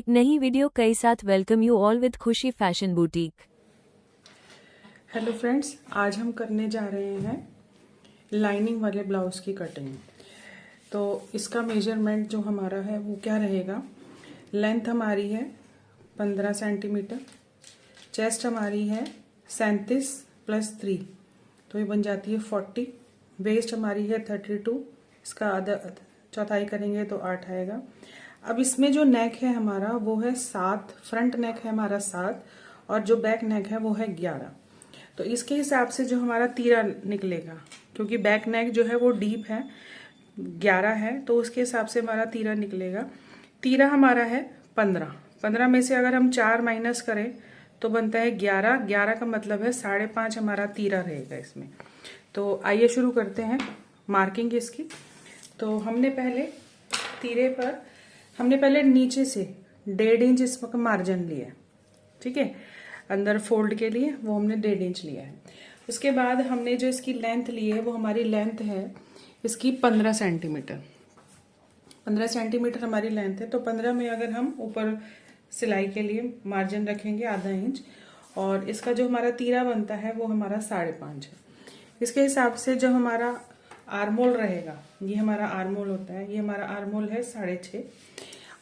एक नई वीडियो के साथ वेलकम यू ऑल विद खुशी फैशन बुटीक। हेलो फ्रेंड्स, आज हम करने जा रहे हैं लाइनिंग वाले ब्लाउज की कटिंग। तो इसका मेजरमेंट जो हमारा है वो क्या रहेगा। लेंथ हमारी है 15 सेंटीमीटर, चेस्ट हमारी है 37 + 3, तो ये बन जाती है 40। वेस्ट हमारी है 32, इसका आधा चौथाई करेंगे तो 8 आएगा। अब इसमें जो नेक है हमारा वो है 7, फ्रंट नेक है हमारा 7 और जो बैक नेक है वो है 11। तो इसके हिसाब से जो हमारा तीरा निकलेगा, क्योंकि बैक नेक जो है वो डीप है 11 है, तो उसके हिसाब से हमारा तीरा निकलेगा। तीरा हमारा है 15 में से अगर हम 4 माइनस करें तो बनता है 11 का मतलब है 5.5 हमारा तीरा रहेगा इसमें। तो आइए शुरू करते हैं मार्किंग इसकी। तो हमने पहले नीचे से 1.5 इंच इसका मार्जिन लिया है, ठीक है। अंदर फोल्ड के लिए वो हमने 1.5 इंच लिया है। उसके बाद हमने जो इसकी लेंथ ली है वो हमारी लेंथ है इसकी 15 सेंटीमीटर। 15 सेंटीमीटर हमारी लेंथ है, तो 15 में अगर हम ऊपर सिलाई के लिए मार्जिन रखेंगे आधा इंच, और इसका जो हमारा तीरा बनता है वो हमारा 5.5 है। इसके हिसाब से जो हमारा आर्मोल रहेगा, ये हमारा आर्मोल होता है, ये हमारा आर्मोल है 6.5।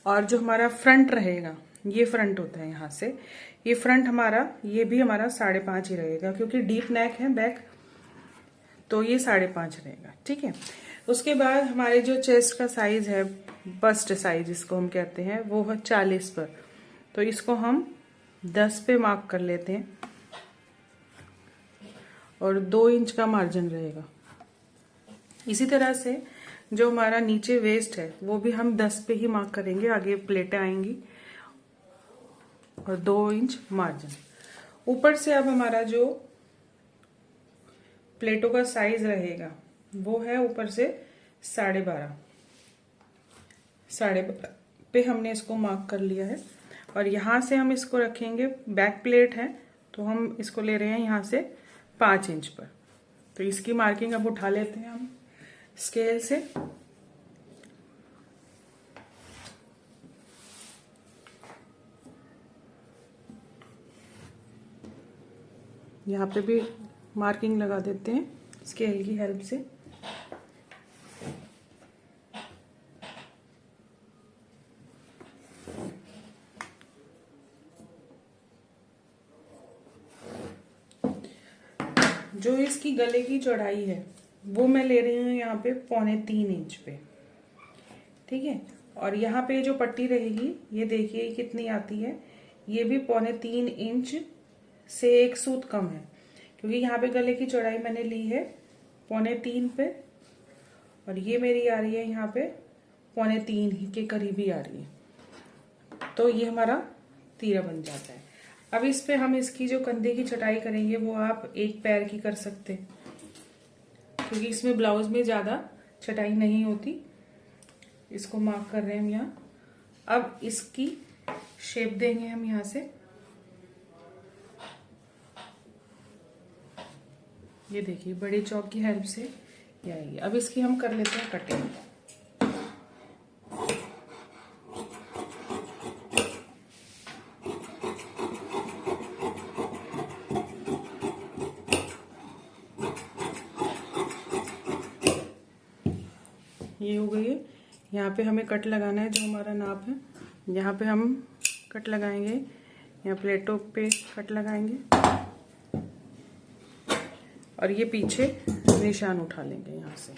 और जो हमारा फ्रंट रहेगा, ये फ्रंट होता है यहाँ से, ये फ्रंट हमारा, ये भी हमारा 5.5 ही रहेगा, क्योंकि डीप नेक है बैक, तो ये 5.5 रहेगा, ठीक है। उसके बाद हमारे जो चेस्ट का साइज है, बस्ट साइज जिसको हम कहते हैं, वो है 40 पर। तो इसको हम 10 पे मार्क कर लेते हैं और 2 इंच का मार्जिन रहेगा। इसी तरह से जो हमारा नीचे वेस्ट है वो भी हम 10 पे ही मार्क करेंगे, आगे प्लेटें आएंगी, और 2 इंच मार्जिन। ऊपर से अब हमारा जो प्लेटों का साइज रहेगा वो है ऊपर से 12.5 पे हमने इसको मार्क कर लिया है। और यहाँ से हम इसको रखेंगे, बैक प्लेट है तो हम इसको ले रहे हैं यहाँ से 5 इंच पर। तो इसकी मार्किंग अब उठा लेते हैं हम स्केल से। यहाँ पे भी मार्किंग लगा देते हैं स्केल की हेल्प से। जो इसकी गले की चौड़ाई है वो मैं ले रही हूँ यहाँ पे 3.25 इंच पे, ठीक है। और यहाँ पे जो पट्टी रहेगी ये देखिए कितनी आती है, ये भी 3.25 इंच से 1 सूत कम है, क्योंकि यहाँ पे गले की चौड़ाई मैंने ली है 3.25 पे, और ये मेरी आ रही है यहाँ पे 3.25 के करीब ही आ रही है। तो ये हमारा तीरा बन जाता है। अब इस पे हम इसकी जो कंधे की छटाई करेंगे वो आप एक पैर की कर सकते हैं, क्योंकि इसमें ब्लाउज में ज्यादा छटाई नहीं होती। इसको मार्क कर रहे हैं हम यहाँ। अब इसकी शेप देंगे हम यहाँ से, ये देखिए बड़ी चौक की हेल्प से ये आएगी। अब इसकी हम कर लेते हैं कटिंग। ये हो गई है। यहाँ पे हमें कट लगाना है, जो हमारा नाप है यहाँ पे हम कट लगाएंगे, यहाँ प्लेटों पे कट लगाएंगे, और ये पीछे निशान उठा लेंगे यहाँ से।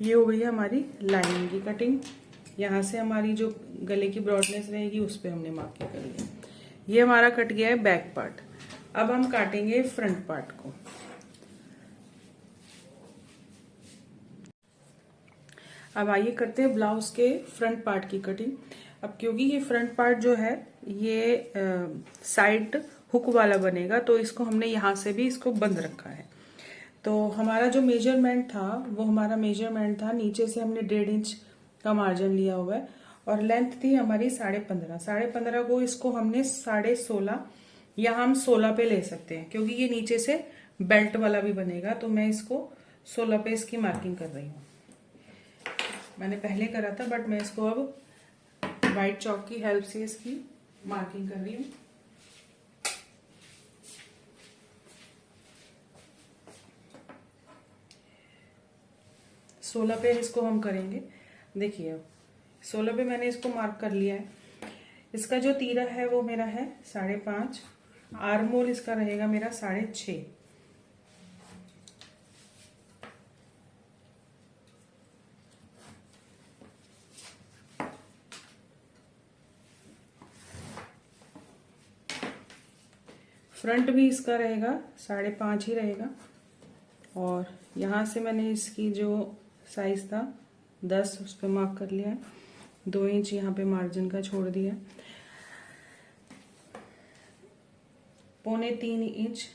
ये हो गई है हमारी लाइनिंग की कटिंग। यहाँ से हमारी जो गले की ब्रॉडनेस रहेगी उस पे हमने मार्किंग कर लिया। ये हमारा कट गया है बैक पार्ट। अब हम काटेंगे फ्रंट पार्ट को। अब आइए करते हैं ब्लाउज के फ्रंट पार्ट की कटिंग। अब क्योंकि ये फ्रंट पार्ट जो है ये साइड हुक वाला बनेगा, तो इसको हमने यहाँ से भी इसको बंद रखा है। तो हमारा जो मेजरमेंट था वो हमारा मेजरमेंट था, नीचे से हमने 1.5 इंच का मार्जिन लिया हुआ है, और लेंथ थी हमारी 15.5 को इसको हमने 16.5 या हम 16 पे ले सकते हैं, क्योंकि ये नीचे से बेल्ट वाला भी बनेगा। तो मैं इसको 16 पे इसकी मार्किंग कर रही हूँ। मैंने पहले करा था, बट मैं इसको अब वाइट चॉक की हेल्प से इसकी मार्किंग कर रही हूँ। सोलह पे इसको हम करेंगे। देखिए अब 16 पे मैंने इसको मार्क कर लिया है। इसका जो तीरा है वो मेरा है 5.5, आर्मोल इसका रहेगा मेरा 6.5। फ्रंट भी इसका रहेगा 5.5 ही रहेगा। और यहाँ से मैंने इसकी जो साइज था 10 उस पर मार्क कर लिया है। 2 इंच यहाँ पे मार्जिन का छोड़ दिया। 3.25 इंच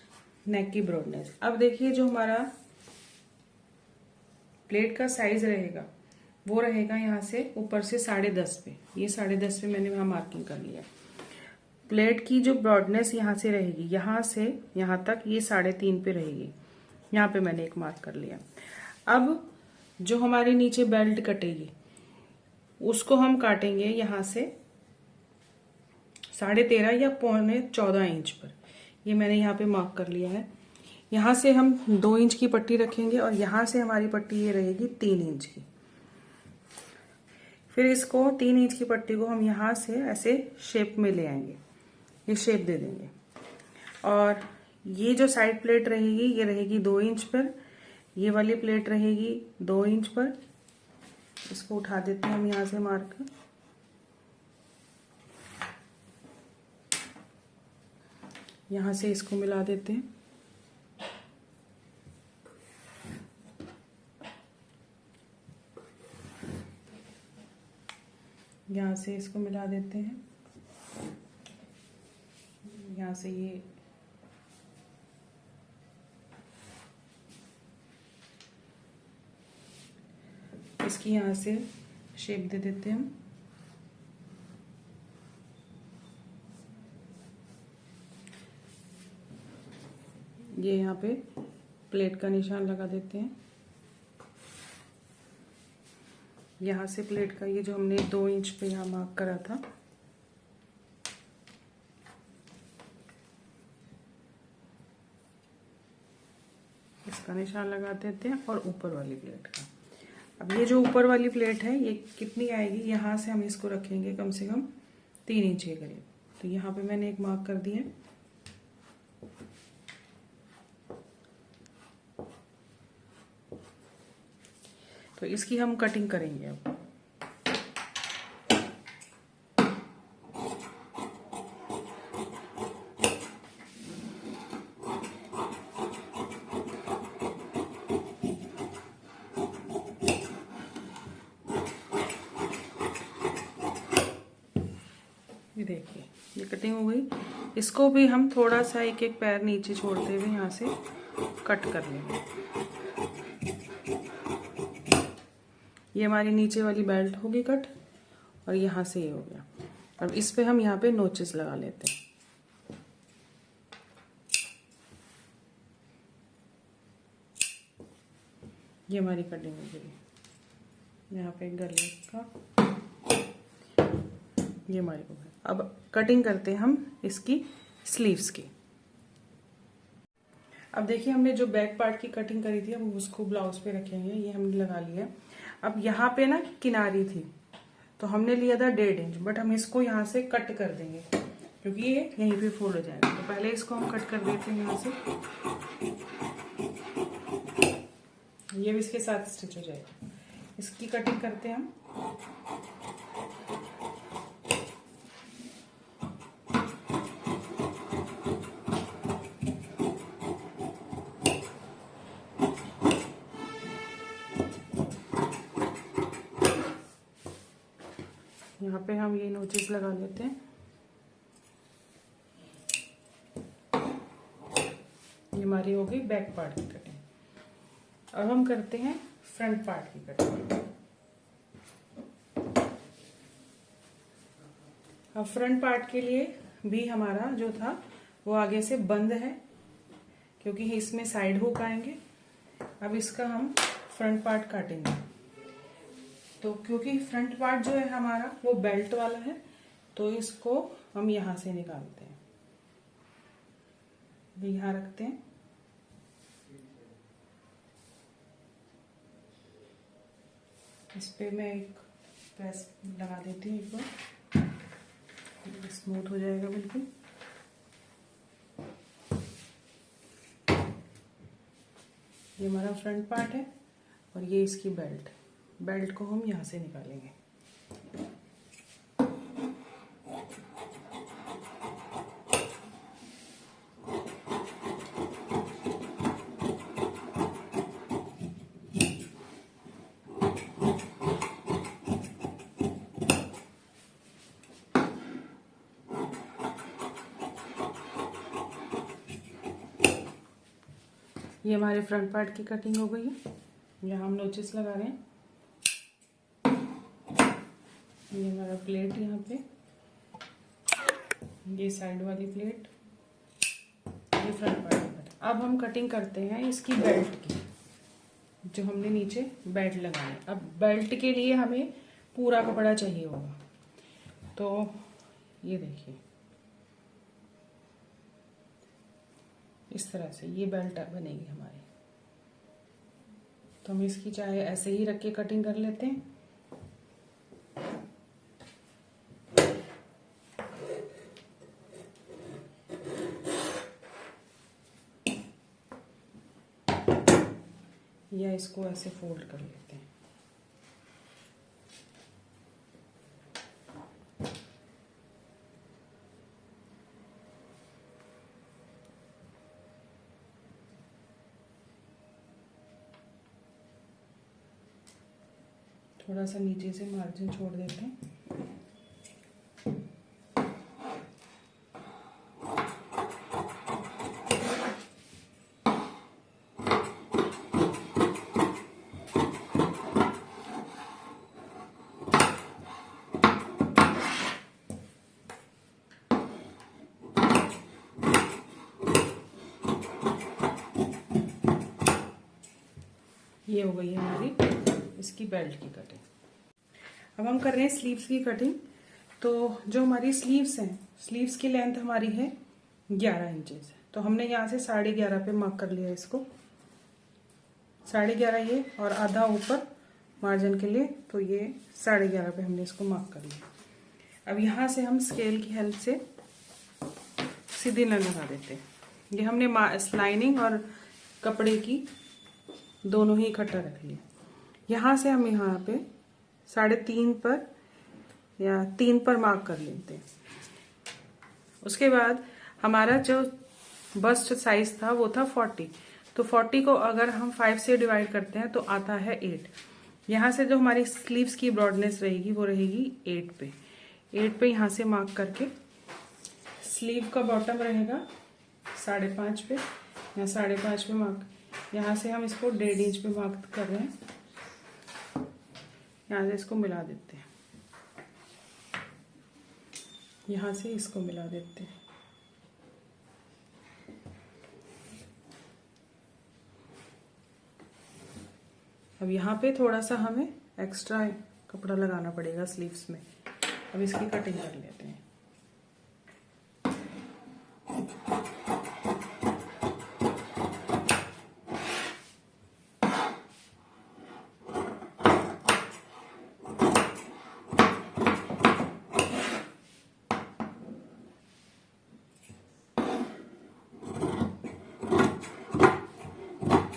नेक की ब्रॉडनेस। अब देखिए जो हमारा प्लेट का साइज रहेगा वो रहेगा यहाँ से ऊपर से 10.5 पे। ये 10.5 पे मैंने वहाँ मार्किंग कर लिया। प्लेट की जो ब्रॉडनेस यहाँ से रहेगी, यहाँ से यहाँ तक ये 3.5 पे रहेगी। यहाँ पे मैंने एक मार्क कर लिया। अब जो हमारे नीचे बेल्ट कटेगी उसको हम काटेंगे यहाँ से 13.5 या 14.25 इंच पर। ये मैंने यहाँ पे मार्क कर लिया है। यहाँ से हम 2 इंच की पट्टी रखेंगे और यहाँ से हमारी पट्टी ये रहेगी 3 इंच की। फिर इसको 3 इंच की पट्टी को हम यहाँ से ऐसे शेप में ले आएंगे, ये शेप दे देंगे। और ये जो साइड प्लेट रहेगी ये रहेगी 2 इंच पर, ये वाली प्लेट रहेगी 2 इंच पर। इसको उठा देते हैं हम यहाँ से मार्क। यहाँ से इसको मिला देते हैं। यहाँ से इसको मिला देते हैं। यहाँ से ये इसकी यहाँ से शेप दे देते हैं हम। ये यहाँ पे प्लेट का निशान लगा देते हैं। यहाँ से प्लेट का ये जो हमने 2 इंच पे यहाँ मार्क करा था, इसका निशान लगा देते हैं। और ऊपर वाली प्लेट का, अब ये जो ऊपर वाली प्लेट है ये कितनी आएगी, यहाँ से हम इसको रखेंगे कम से कम 3 इंच के करीब। तो यहाँ पे मैंने एक मार्क कर दिया। तो इसकी हम कटिंग करेंगे अब। ये देखिए ये कटिंग हो गई। इसको भी हम थोड़ा सा एक एक पैर नीचे छोड़ते हुए यहाँ से कट कर लेंगे। ये हमारी नीचे वाली बेल्ट होगी कट, और यहाँ से ये हो गया। अब इस पे हम यहाँ पे नोचेस लगा लेते हैं। ये हमारी कटिंग हो गई। यहाँ पे गले का ये हमारी हो गई। अब कटिंग करते हैं हम इसकी स्लीव्स की। अब देखिए हमने जो बैक पार्ट की कटिंग करी थी अब उसको ब्लाउज पे रखेंगे। ये हमने लगा लिया। अब यहाँ पे ना किनारी थी तो हमने लिया था 1.5 इंच, बट हम इसको यहाँ से कट कर देंगे क्योंकि ये यहीं पे फोल्ड हो जाएगा। तो पहले इसको हम कट कर देते हैं यहाँ से। ये भी इसके साथ स्टिच हो जाएगा। इसकी कटिंग करते हैं हम। यहाँ पे हम ये नोचेस लगा लेते हैं। ये हमारी हो गई बैक पार्ट की कटिंग। अब हम करते हैं फ्रंट पार्ट की कटिंग। अब फ्रंट पार्ट के लिए भी हमारा जो था वो आगे से बंद है क्योंकि इसमें साइड हुक आएंगे। अब इसका हम फ्रंट पार्ट काटेंगे। तो तो क्योंकि फ्रंट पार्ट जो है हमारा वो बेल्ट वाला है, तो इसको हम यहाँ से निकालते हैं, यहाँ रखते हैं। इस पे मैं एक प्रेस लगा देती हूँ, एक बार स्मूथ हो जाएगा बिल्कुल। ये हमारा फ्रंट पार्ट है और ये इसकी बेल्ट को हम यहाँ से निकालेंगे। ये हमारे फ्रंट पार्ट की कटिंग हो गई है। यहाँ हम नोचेस लगा रहे हैं। ये हमारा प्लेट यहाँ पे, ये साइड वाली प्लेट, ये फ्रंट पार्ट की कटिंग। अब हम कटिंग करते हैं इसकी बेल्ट की, जो हमने नीचे बेल्ट लगाई। अब बेल्ट के लिए हमें पूरा कपड़ा चाहिए होगा, तो ये देखिए इस तरह से ये बेल्ट बनेगी हमारी। तो हम इसकी चाहे ऐसे ही रख के कटिंग कर लेते हैं, या इसको ऐसे फोल्ड कर लेते हैं। थोड़ा सा नीचे से मार्जिन छोड़ देते हैं। ये हो गई है हमारी इसकी बेल्ट की कटिंग। अब हम कर रहे हैं स्लीव्स की कटिंग। तो जो हमारी स्लीव्स हैं, स्लीव्स की लेंथ हमारी है 11 इंचेस। तो हमने यहाँ से 11.5 पे मार्क कर लिया इसको, 11.5 ये और आधा ऊपर मार्जिन के लिए, तो ये 11.5 पे हमने इसको मार्क कर लिया। अब यहाँ से हम स्केल की हेल्प से सीधी लाइन लगा देते हैं। ये हमने लाइनिंग और कपड़े की दोनों ही इकट्ठा रख लिया। यहाँ से हम यहाँ पे 3.5 पर या 3 पर मार्क कर लेते हैं। उसके बाद हमारा जो बस्ट साइज था वो था 40, तो 40 को अगर हम 5 से डिवाइड करते हैं तो आता है 8। यहाँ से जो हमारी स्लीव्स की ब्रॉडनेस रहेगी वो रहेगी 8 पे। 8 पे यहाँ से मार्क करके स्लीव का बॉटम रहेगा 5.5 पे या 5.5 पे मार्क। यहाँ से हम इसको 1.5 इंच पे मार्क कर रहे हैं। यहाँ से इसको मिला देते हैं, यहाँ से इसको मिला देते हैं। अब यहाँ पे थोड़ा सा हमें एक्स्ट्रा कपड़ा लगाना पड़ेगा स्लीव्स में। अब इसकी कटिंग कर लेते हैं।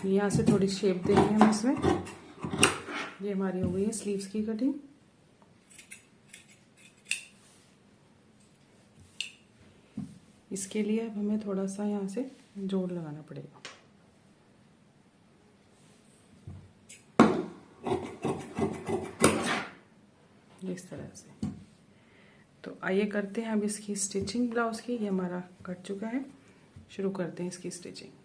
यहाँ से थोड़ी शेप देंगे हम इसमें। ये हमारी हो गई है स्लीव्स की कटिंग। इसके लिए अब हमें थोड़ा सा यहाँ से जोड़ लगाना पड़ेगा। इस तरह से। तो आइए करते हैं अब इसकी स्टिचिंग ब्लाउज की। ये हमारा कट चुका है, शुरू करते हैं इसकी स्टिचिंग।